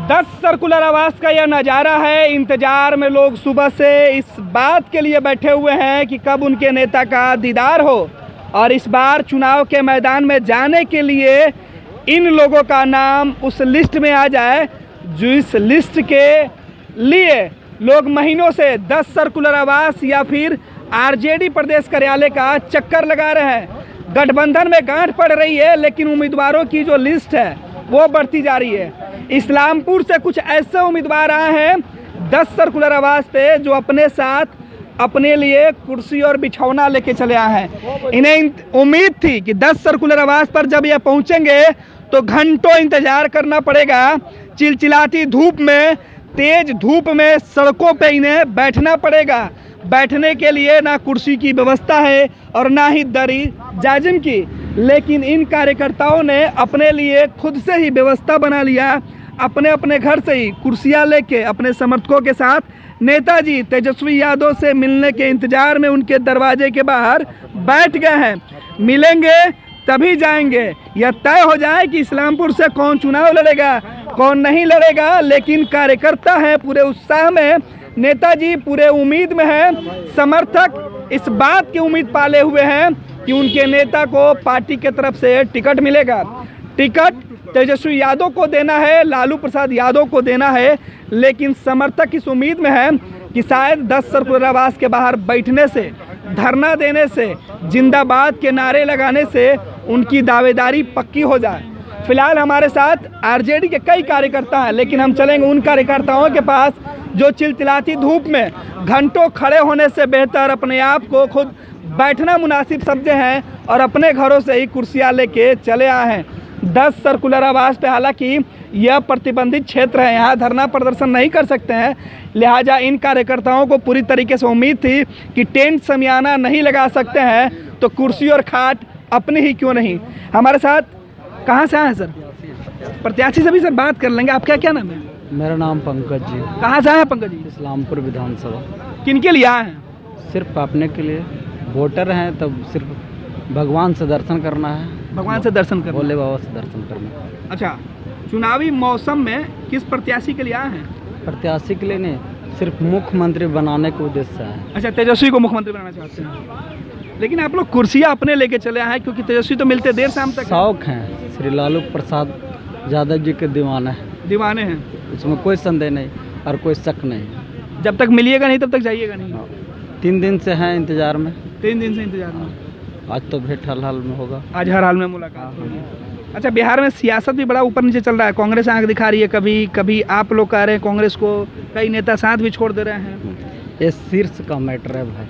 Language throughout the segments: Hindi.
10 सर्कुलर आवास का यह नज़ारा है। इंतजार में लोग सुबह से इस बात के लिए बैठे हुए हैं कि कब उनके नेता का दीदार हो और इस बार चुनाव के मैदान में जाने के लिए इन लोगों का नाम उस लिस्ट में आ जाए जो इस लिस्ट के लिए लोग महीनों से 10 सर्कुलर आवास या फिर आरजेडी प्रदेश कार्यालय का चक्कर लगा रहे हैं। गठबंधन में गांठ पड़ रही है, लेकिन उम्मीदवारों की जो लिस्ट है वो बढ़ती जा रही है। इस्लामपुर से कुछ ऐसे उम्मीदवार आए हैं 10 सर्कुलर आवास पे जो अपने साथ अपने लिए कुर्सी और बिछौना लेके चले आए हैं। इन्हें उम्मीद थी कि 10 सर्कुलर आवास पर जब ये पहुंचेंगे तो घंटों इंतजार करना पड़ेगा। चिलचिलाती धूप में, तेज धूप में सड़कों पे इन्हें बैठना पड़ेगा। बैठने के लिए ना कुर्सी की व्यवस्था है और ना ही दरी जाजिम की, लेकिन इन कार्यकर्ताओं ने अपने लिए खुद से ही व्यवस्था बना लिया। अपने अपने घर से ही कुर्सियां लेके अपने समर्थकों के साथ नेताजी तेजस्वी यादव से मिलने के इंतजार में उनके दरवाजे के बाहर बैठ गए हैं। मिलेंगे तभी जाएंगे। यह तय हो जाए कि इस्लामपुर से कौन चुनाव लड़ेगा कौन नहीं लड़ेगा, लेकिन कार्यकर्ता हैं पूरे उत्साह में, नेताजी पूरे उम्मीद में हैं। समर्थक इस बात की उम्मीद पाले हुए हैं कि उनके नेता को पार्टी के तरफ से टिकट मिलेगा। टिकट तेजस्वी यादव को देना है, लालू प्रसाद यादव को देना है, लेकिन समर्थक इस उम्मीद में है कि शायद 10 सर्कुलर आवास के बाहर बैठने से, धरना देने से, जिंदाबाद के नारे लगाने से उनकी दावेदारी पक्की हो जाए। फिलहाल हमारे साथ आरजेडी के कई कार्यकर्ता हैं, लेकिन हम चलेंगे उन कार्यकर्ताओं के पास जो चिलचिलाती धूप में घंटों खड़े होने से बेहतर अपने आप को खुद बैठना मुनासिब समझे हैं और अपने घरों से ही कुर्सियां लेके चले आए हैं। 10 सर्कुलर आवास पे हालांकि यह प्रतिबंधित क्षेत्र है, यहाँ धरना प्रदर्शन नहीं कर सकते हैं, लिहाजा इन कार्यकर्ताओं को पूरी तरीके से उम्मीद थी कि टेंट समियाना नहीं लगा सकते हैं तो कुर्सी और खाट अपनी ही क्यों नहीं। हमारे साथ कहाँ से आए हैं सर? प्रत्याशी से भी सर बात कर लेंगे। आपका क्या नाम है? मेरा नाम पंकज जी। कहाँ से आए हैं पंकज जी? इस्लामपुर विधानसभा। किनके लिए आए हैं? सिर्फ अपने के लिए, वोटर हैं तब सिर्फ भगवान से दर्शन करना है। भगवान से दर्शन करना, भोले बाबा से दर्शन करना। अच्छा, चुनावी मौसम में किस प्रत्याशी के लिए आए हैं? प्रत्याशी के लिए नहीं, सिर्फ मुख्यमंत्री बनाने के उद्देश्य से है। अच्छा, तेजस्वी को मुख्यमंत्री बनाना चाहते हैं, लेकिन आप लोग कुर्सियाँ अपने लेके चले आए हैं क्योंकि तेजस्वी तो मिलते देर शाम तक। शौक हैं, श्री लालू प्रसाद यादव जी के दीवाने हैं, इसमें कोई संदेह नहीं और कोई शक नहीं। जब तक मिलिएगा नहीं तब तक जाइएगा नहीं। 3 दिन से हैं इंतजार में। 3 दिन से इंतजार में। आज तो भेंट हर हाल में होगा। आज हर हाल में मुलाकात होगी। अच्छा, बिहार में सियासत भी बड़ा ऊपर नीचे चल रहा है। कांग्रेस आंख दिखा रही है, कभी कभी आप लोग कह रहे हैं कांग्रेस को, कई नेता साथ भी छोड़ दे रहे हैं। ये शीर्ष का मैटर है भाई,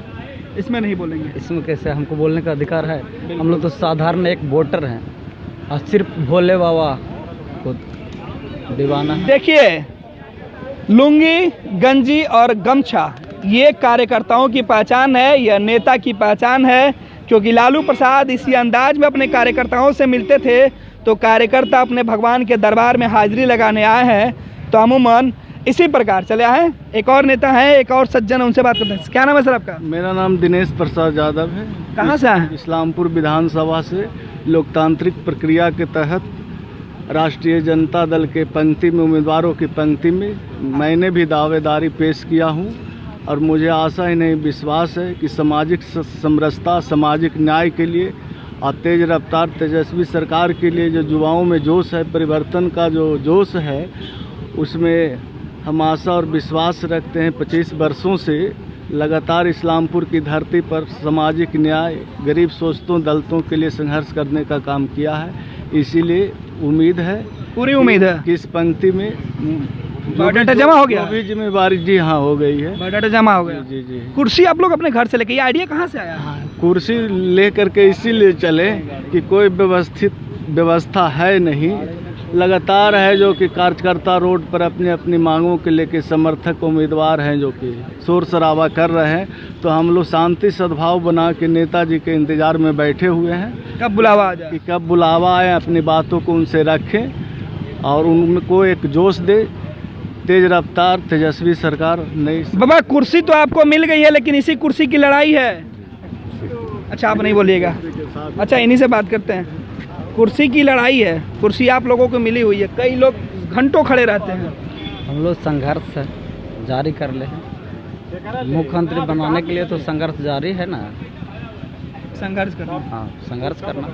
इसमें नहीं बोलेंगे। इसमें कैसे हमको बोलने का अधिकार है? हम लोग तो साधारण एक वोटर हैं और सिर्फ भोले बाबा को दीवाना। देखिए, लुंगी, गंजी और गमछा ये कार्यकर्ताओं की पहचान है, यह नेता की पहचान है। क्योंकि लालू प्रसाद इसी अंदाज में अपने कार्यकर्ताओं से मिलते थे तो कार्यकर्ता अपने भगवान के दरबार में हाजिरी लगाने आए हैं, तो अमूमन इसी प्रकार चले आए। एक और नेता हैं, एक और सज्जन, उनसे बात करते हैं। क्या नाम है सर आपका? मेरा नाम दिनेश प्रसाद यादव है। कहाँ से आए हैं? इस्लामपुर विधानसभा से। लोकतांत्रिक प्रक्रिया के तहत राष्ट्रीय जनता दल के पंक्ति में, उम्मीदवारों की पंक्ति में मैंने भी दावेदारी पेश किया हूँ और मुझे आशा ही नहीं विश्वास है कि सामाजिक समरसता, सामाजिक न्याय के लिए और तेज रफ्तार तेजस्वी सरकार के लिए जो युवाओं में जोश है, परिवर्तन का जो जोश है, उसमें हम आशा और विश्वास रखते हैं। 25 वर्षों से लगातार इस्लामपुर की धरती पर सामाजिक न्याय, गरीब शोषितों दलितों के लिए संघर्ष करने का काम किया है। इसीलिए उम्मीद है, पूरी उम्मीद है कि इस पंक्ति में बायोडाटा जमा हो गया। भी जिम्मेवारी जी हाँ हो गई है, बायोडाटा जमा हो गया। जी जी। कुर्सी आप लोग अपने घर से लेके, ये आइडिया कहाँ से आया? कुर्सी ले करके इसीलिए चले कि कोई व्यवस्थित व्यवस्था है नहीं। लगातार है जो कि कार्यकर्ता रोड पर अपनी अपनी मांगों के लेके, समर्थक उम्मीदवार हैं जो कि शोर शराबा कर रहे हैं, तो हम लोग शांति सद्भाव बना के नेताजी के इंतजार में बैठे हुए हैं। कब बुलावा आ जाए, कि कब बुलावा आए, अपनी बातों को उनसे रखें और उनको एक जोश दे। तेज रफ्तार तेजस्वी सरकार नहीं। बाबा, कुर्सी तो आपको मिल गई है, लेकिन इसी कुर्सी की लड़ाई है। अच्छा, आप नहीं बोलिएगा। अच्छा, इन्हीं से बात करते हैं। कुर्सी की लड़ाई है, कुर्सी आप लोगों को मिली हुई है। कई लोग घंटों खड़े रहते हैं? हम लोग संघर्ष जारी कर ले हैं। मुख्यमंत्री बनाने के लिए तो संघर्ष जारी है ना। संघर्ष करना। हाँ, संघर्ष करना।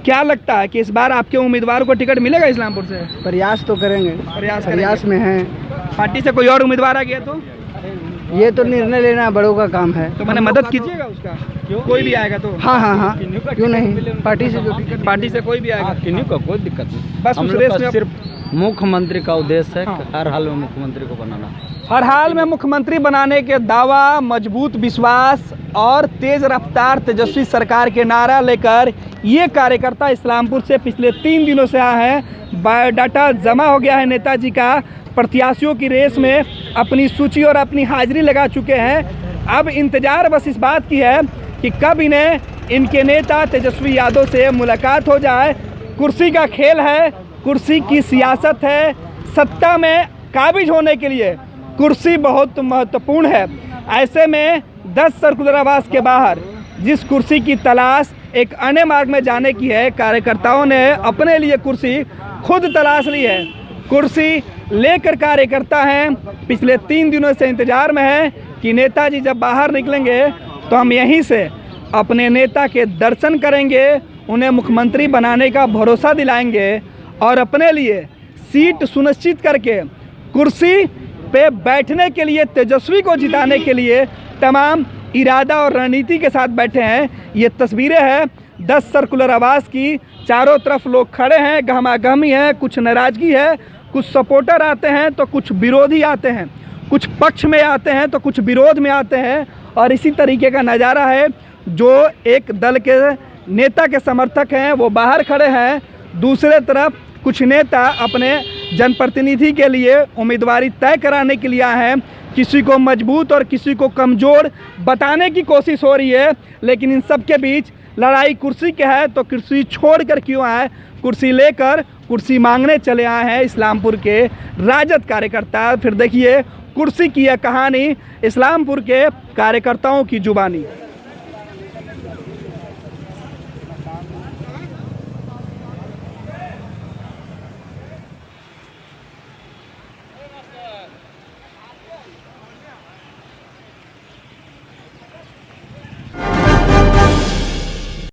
क्या लगता है कि इस बार आपके उम्मीदवार को टिकट मिलेगा इस्लामपुर से? प्रयास तो करेंगे, प्रयास में हैं। पार्टी से कोई और उम्मीदवार आ गया तो ये तो निर्णय लेना बड़ों का काम है। तो मैंने मदद कीजिएगा उसका, कोई भी आएगा तो? हाँ हाँ हाँ, क्यों नहीं, पार्टी से जो टिकट, पार्टी से कोई भी आएगा। किन्हीं का कोई दिक्कत नहीं। बस हम उस लोग रेस का में सिर्फ मुख्यमंत्री का उद्देश्य है हाँ। कि हर हाल में मुख्यमंत्री को बनाना। हर हाल में मुख्यमंत्री बनाने के दावा, मजबूत विश्वास और तेज रफ्तार तेजस्वी सरकार के नारा लेकर ये कार्यकर्ता इस्लामपुर से पिछले 3 दिनों से आए हैं। बायोडाटा जमा हो गया है नेताजी का, प्रत्याशियों की रेस में अपनी सूची और अपनी हाजिरी लगा चुके हैं। अब इंतजार बस इस बात की है कि कब इन्हें इनके नेता तेजस्वी यादव से मुलाकात हो जाए। कुर्सी का खेल है, कुर्सी की सियासत है। सत्ता में काबिज होने के लिए कुर्सी बहुत महत्वपूर्ण है। ऐसे में 10 सर्कुलर आवास के बाहर जिस कुर्सी की तलाश एक अन्य मार्ग में जाने की है, कार्यकर्ताओं ने अपने लिए कुर्सी खुद तलाश ली है। कुर्सी लेकर कार्यकर्ता हैं, पिछले 3 दिनों से इंतजार में हैं कि नेताजी जब बाहर निकलेंगे तो हम यहीं से अपने नेता के दर्शन करेंगे, उन्हें मुख्यमंत्री बनाने का भरोसा दिलाएंगे और अपने लिए सीट सुनिश्चित करके कुर्सी पे बैठने के लिए, तेजस्वी को जिताने के लिए तमाम इरादा और रणनीति के साथ बैठे हैं। ये तस्वीरें हैं 10 सर्कुलर आवास की। चारों तरफ लोग खड़े हैं, गहमागहमी है, कुछ नाराज़गी है, कुछ सपोर्टर आते हैं तो कुछ विरोधी आते हैं, कुछ पक्ष में आते हैं तो कुछ विरोध में आते हैं। और इसी तरीके का नज़ारा है। जो एक दल के नेता के समर्थक हैं वो बाहर खड़े हैं, दूसरे तरफ कुछ नेता अपने जनप्रतिनिधि के लिए उम्मीदवारी तय कराने के लिए आए हैं। किसी को मजबूत और किसी को कमज़ोर बताने की कोशिश हो रही है, लेकिन इन सब के बीच लड़ाई कुर्सी की है। तो कुर्सी छोड़ कर क्यों आए, कुर्सी लेकर कुर्सी मांगने चले आए हैं इस्लामपुर के राजद कार्यकर्ता। फिर देखिए कुर्सी की यह कहानी इस्लामपुर के कार्यकर्ताओं की जुबानी।